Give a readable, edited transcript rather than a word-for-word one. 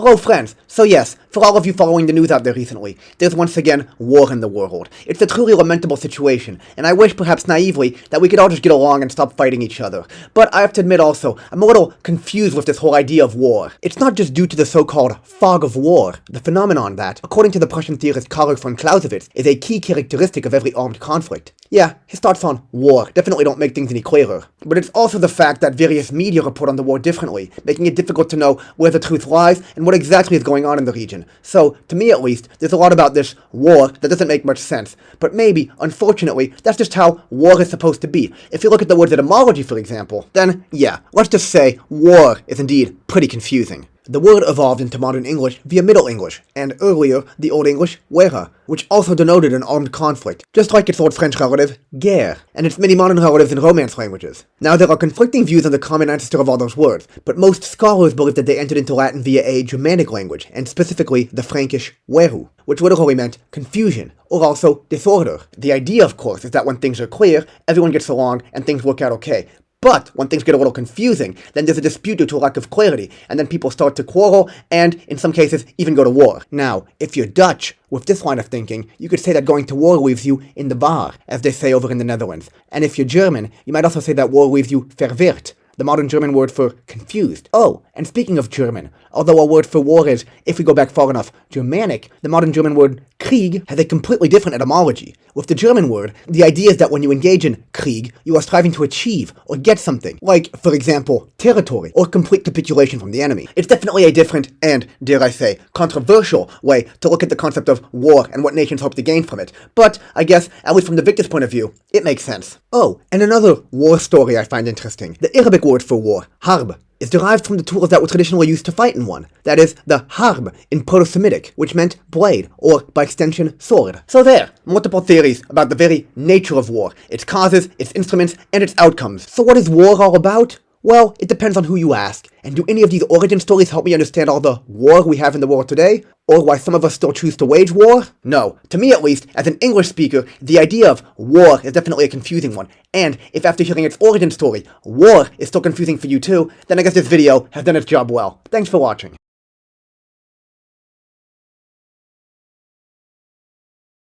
Hello friends, so yes, for all of you following the news out there recently, there's once again war in the world. It's a truly lamentable situation, and I wish perhaps naively that we could all just get along and stop fighting each other. But I have to admit also, I'm a little confused with this whole idea of war. It's not just due to the so-called fog of war, the phenomenon that, according to the Prussian theorist Carl von Clausewitz, is a key characteristic of every armed conflict. Yeah, his thoughts on war definitely don't make things any clearer. But it's also the fact that various media report on the war differently, making it difficult to know where the truth lies and what exactly is going on in the region. So, to me at least, there's a lot about this war that doesn't make much sense. But maybe, unfortunately, that's just how war is supposed to be. If you look at the word etymology, for example, then, yeah, let's just say war is indeed pretty confusing. The word evolved into modern English via Middle English, and earlier, the Old English, guerra, which also denoted an armed conflict, just like its Old French relative, guerre, and its many modern relatives in Romance languages. Now, there are conflicting views on the common ancestor of all those words, but most scholars believe that they entered into Latin via a Germanic language, and specifically the Frankish weru, which literally meant confusion, or also disorder. The idea, of course, is that when things are clear, everyone gets along, and things work out okay. But when things get a little confusing, then there's a dispute due to a lack of clarity, and then people start to quarrel, and, in some cases, even go to war. Now, if you're Dutch, with this line of thinking, you could say that going to war leaves you in the war, as they say over in the Netherlands. And if you're German, you might also say that war leaves you verwirrt, the modern German word for confused. Oh, and speaking of German, although our word for war is, if we go back far enough, Germanic, the modern German word Krieg has a completely different etymology. With the German word, the idea is that when you engage in Krieg, you are striving to achieve or get something, like, for example, territory or complete capitulation from the enemy. It's definitely a different and, dare I say, controversial way to look at the concept of war and what nations hope to gain from it. But, I guess, at least from the victor's point of view, it makes sense. Oh, and another war story I find interesting. The Arabic word for war, harb, is derived from the tools that were traditionally used to fight in one. That is, the harb in Proto-Semitic, which meant blade, or, by extension, sword. So there, multiple theories about the very nature of war, its causes, its instruments, and its outcomes. So what is war all about? Well, it depends on who you ask. And do any of these origin stories help me understand all the war we have in the world today? Or why some of us still choose to wage war? No. To me at least, as an English speaker, the idea of war is definitely a confusing one. And if after hearing its origin story, war is still confusing for you too, then I guess this video has done its job well. Thanks for watching.